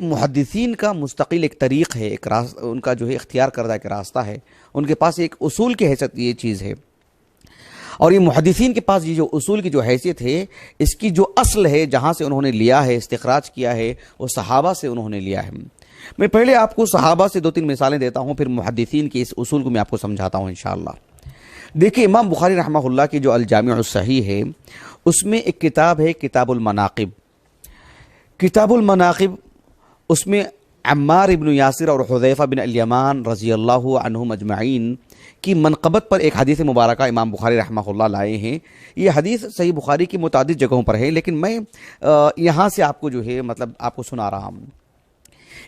محدثین کا مستقل ایک طریق ہے، ایک ان کا جو ہے اختیار کردہ ایک راستہ ہے، ان کے پاس ایک اصول کی حیثیت یہ چیز ہے، اور یہ محدثین کے پاس یہ جو اصول کی جو حیثیت ہے، اس کی جو اصل ہے جہاں سے انہوں نے لیا ہے، استخراج کیا ہے، وہ صحابہ سے انہوں نے لیا ہے۔ میں پہلے آپ کو صحابہ سے 2-3 مثالیں دیتا ہوں، پھر محدثین کی اس اصول کو میں آپ کو سمجھاتا ہوں انشاءاللہ۔ دیکھیں امام بخاری رحمہ اللہ کی جو الجامع الصحیح ہے، اس میں ایک کتاب ہے کتاب المناقب۔ کتاب المناقب اس میں عمار ابن یاسر اور حذیفہ بن الیمان رضی اللہ عنہم اجمعین کی منقبت پر ایک حدیث مبارکہ امام بخاری رحمہ اللہ لائے ہیں۔ یہ حدیث صحیح بخاری کی متعدد جگہوں پر ہے، لیکن میں یہاں سے آپ کو جو ہے آپ کو سنا رہا ہوں۔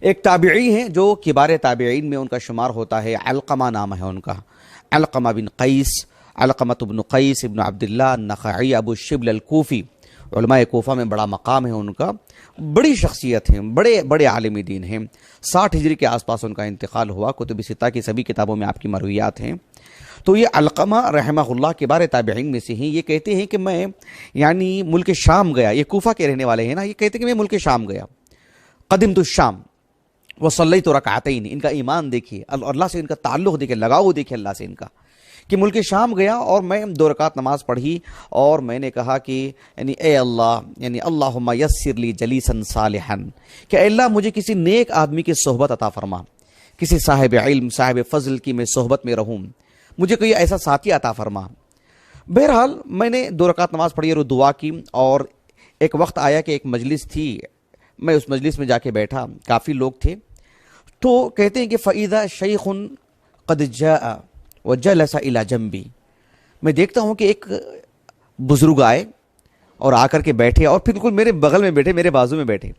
ایک تابعی ہیں جو کبار تابعین میں ان کا شمار ہوتا ہے، علقمہ نام ہے ان کا، علقمہ بن قیس، علقمۃ بن قیس ابن عبداللہ النخعی ابو الشبل الکوفی، علماء کوفہ میں بڑا مقام ہے ان کا، بڑی شخصیت ہیں، بڑے عالم دین ہیں۔ 60 ہجری کے آس پاس ان کا انتقال ہوا، کتب ستہ کی سبھی کتابوں میں آپ کی مرویات ہیں۔ تو یہ علقمہ رحمہ اللہ کبار تابعین میں سے ہیں۔ یہ کہتے ہیں کہ میں ملک شام گیا، یہ کوفہ کے رہنے والے ہیں نا، یہ کہتے ہیں کہ میں ملک شام گیا، قدمت الشام وصلیت رکعتین۔ ان کا ایمان دیکھیے، اللہ سے ان کا تعلق دیکھیے، لگاؤ دیکھیے اللہ سے ان کا، کہ ملک شام گیا اور میں 2 رکعت نماز پڑھی اور میں نے کہا کہ اے اللہ، اللہم یسر لی جلیسا صالحا، کہ اے اللہ مجھے کسی نیک آدمی کی صحبت عطا فرما، کسی صاحب علم، صاحب فضل کی میں صحبت میں رہوں، مجھے کوئی ایسا ساتھی عطا فرما۔ بہرحال میں نے 2 رکعت نماز پڑھی اور دعا کی، اور ایک وقت آیا کہ ایک مجلس تھی، میں اس مجلس میں جا کے بیٹھا، کافی لوگ تھے، تو کہتے ہیں کہ فَإِذَا شَيْخٌ قَدْ جَاءَ وَجَلَسَ إِلَى جَنْبِي، میں دیکھتا ہوں کہ ایک بزرگ آئے اور آ کر کے بیٹھے، اور پھر بالکل میرے بغل میں بیٹھے، میرے بازو میں بیٹھے۔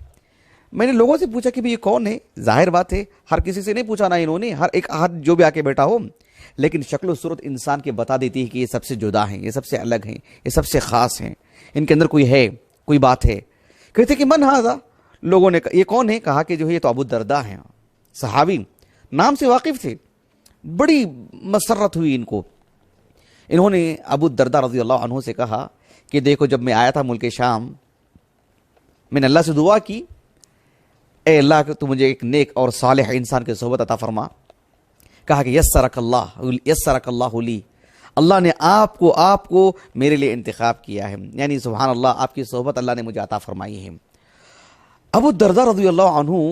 میں نے لوگوں سے پوچھا کہ یہ کون ہے؟ ظاہر بات ہے ہر کسی سے نہیں پوچھا نا انہوں نے، ہر ایک ہاتھ جو بھی آ کے بیٹھا ہو، لیکن شکل و صورت انسان کے بتا دیتی ہے کہ یہ سب سے جدا ہیں، یہ سب سے الگ ہیں، یہ سب سے خاص ہیں، ان کے اندر کوئی ہے، کوئی بات ہے۔ کہتے کہ من ھذا، لوگوں نے یہ کون ہے؟ کہا کہ جو ہے یہ تو ابو الدرداء ہیں، صحابی، نام سے واقف تھے۔ بڑی مسرت ہوئی ان کو۔ انہوں نے ابو الدرداء رضی اللہ عنہ سے کہا کہ دیکھو جب میں آیا تھا ملک شام، میں نے اللہ سے دعا کی، اے اللہ کہ تو مجھے ایک نیک اور صالح انسان کی صحبت عطا فرما۔ کہا کہ یسرک اللہ لی، اللہ نے آپ کو میرے لیے انتخاب کیا ہے، سبحان اللہ، آپ کی صحبت اللہ نے مجھے عطا فرمائی ہے۔ ابو الدرداء رضی اللہ عنہ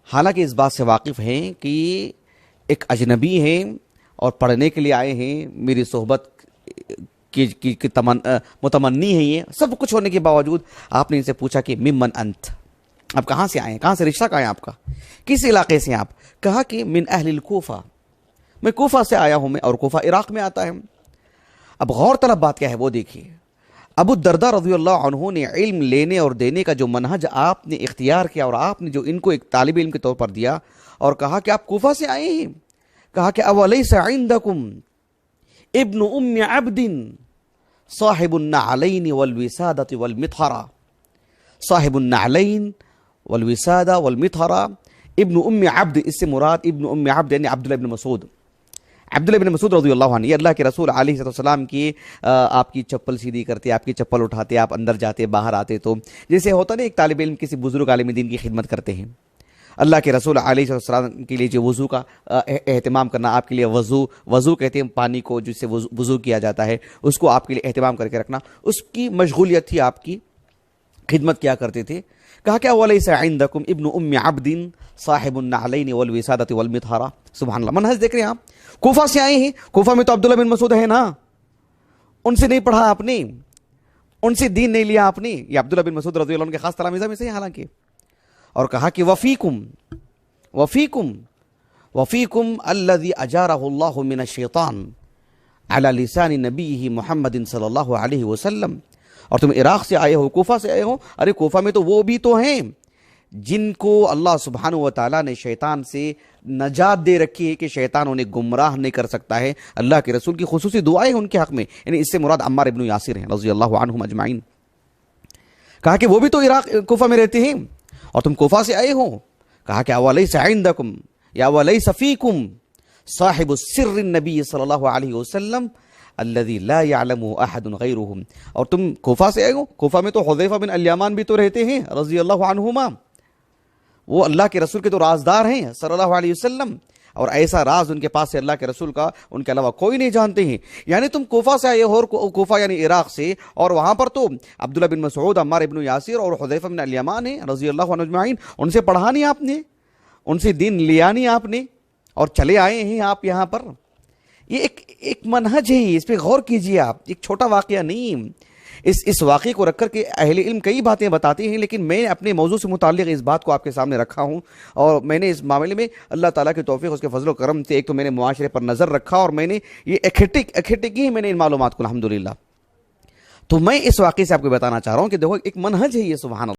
حالانکہ اس بات سے واقف ہیں کہ ایک اجنبی ہیں اور پڑھنے کے لیے آئے ہیں، میری صحبت کی متمنی ہے، یہ سب کچھ ہونے کے باوجود آپ نے ان سے پوچھا کہ ممن انت، آپ کہاں سے آئے ہیں، کہاں سے رشتہ کہاں ہے آپ کا، کس علاقے سے ہیں آپ؟ کہا کہ من اہل الکوفہ، میں کوفہ سے آیا ہوں، میں، اور کوفہ عراق میں آتا ہے۔ اب غور طلب بات کیا ہے وہ دیکھیے، ابو الدرداء رضی اللہ عنہ نے علم لینے اور دینے کا جو منہج آپ نے اختیار کیا، اور آپ نے جو ان کو ایک طالب علم کے طور پر دیا، اور کہا کہ آپ کوفہ سے آئے ہیں، کہا کہ اولیس عندکم ابن ام عبد صاحب النعلین والوسادۃ والمطھرہ، صاحب النعلین والوسادہ والمطھرہ، ابن ام عبد، اس سے مراد ابن ام عبد یعنی عبداللہ ابن مسعود، عبداللہ ابن مسعود رضی اللہ عنہ، یہ اللہ کے رسول علیہ السلام کی آپ کی چپل سیدھی کرتے، آپ کی چپل اٹھاتے، آپ اندر جاتے باہر آتے، تو جیسے ہوتا نا ایک طالب علم کسی بزرگ عالم دین کی خدمت کرتے ہیں، اللہ کے رسول علیہ السلام کے لیے جو وضو کا اہتمام کرنا، آپ کے لیے وضو کہتے ہیں پانی کو جس سے وضو کیا جاتا ہے، اس کو آپ کے لیے اہتمام کر کے رکھنا، اس کی مشغولیت تھی، آپ کی خدمت کیا کرتے تھے۔ کہا کہ ولیس عندکم ابن ام عبد صاحب النعلین والوسادۃ والمطھرہ، سبحان اللہ، منہج دیکھ رہے ہیں آپ، کوفہ سے آئے ہیں، کوفہ میں تو عبداللہ بن مسعود ہے نا، ان سے نہیں پڑھا آپ نے، ان سے دین نہیں لیا آپ نے، یہ عبداللہ بن مسعود رضی اللہ عنہ کے خاص تلامذہ میں سے ہیں حالانکہ۔ اور کہا کہ وفیکم الذی اجارہ اللہ من الشیطان علی لسان نبیہ محمد صلی اللہ علیہ وسلم، اور تم عراق سے آئے ہو، کوفہ سے آئے ہو، ارے کوفہ میں تو وہ بھی تو ہیں جن کو اللہ سبحانہ و تعالیٰ نے شیطان سے نجات دے رکھی ہے کہ شیطان انہیں گمراہ نہیں کر سکتا ہے۔ اللہ کے رسول کی خصوصی دعائیں ان کے حق میں، یعنی اس سے مراد عمار ابن یاسر ہیں رضی اللہ عنہم اجمعین۔ کہا کہ وہ بھی تو عراق کوفہ میں رہتے ہیں اور تم کوفہ سے آئے ہو۔ کہا کہ اولیس عندکم یا اولیس فیکم صاحب السر النبی صلی اللہ علیہ وسلم الذی لا یعلمہ احد غیرہ، اور تم کوفہ سے آئے ہو، کوفہ میں تو حذیفہ بن الیمان بھی تو رہتے ہیں رضی اللہ عنہما، وہ اللہ کے رسول کے تو رازدار ہیں صلی اللہ علیہ وسلم، اور ایسا راز ان کے پاس سے اللہ کے رسول کا ان کے علاوہ کوئی نہیں جانتے ہیں۔ یعنی تم کوفہ سے آئے ہو، اور کوفہ یعنی عراق سے، اور وہاں پر تو عبداللہ بن مسعود، عمار بن یاسر اور حذیفہ بن الیمان ہیں رضی اللہ عنہ اجمعین، ان سے پڑھا نہیں آپ نے، ان سے دین لیا نہیں آپ نے، اور چلے آئے ہیں آپ یہاں پر۔ یہ ایک منہج ہے، اس پہ غور کیجئے آپ، ایک چھوٹا واقعہ نہیں۔ اس واقعے کو رکھ کر کے اہل علم کئی باتیں بتاتے ہیں، لیکن میں اپنے موضوع سے متعلق اس بات کو آپ کے سامنے رکھا ہوں، اور میں نے اس معاملے میں اللہ تعالیٰ کی توفیق، اس کے فضل و کرم سے ایک تو میں نے معاشرے پر نظر رکھا، اور میں نے یہ اکٹھی میں نے ان معلومات کو الحمدللہ۔ تو میں اس واقعے سے آپ کو بتانا چاہ رہا ہوں کہ دیکھو ایک منہج ہے یہ، سبحان اللہ۔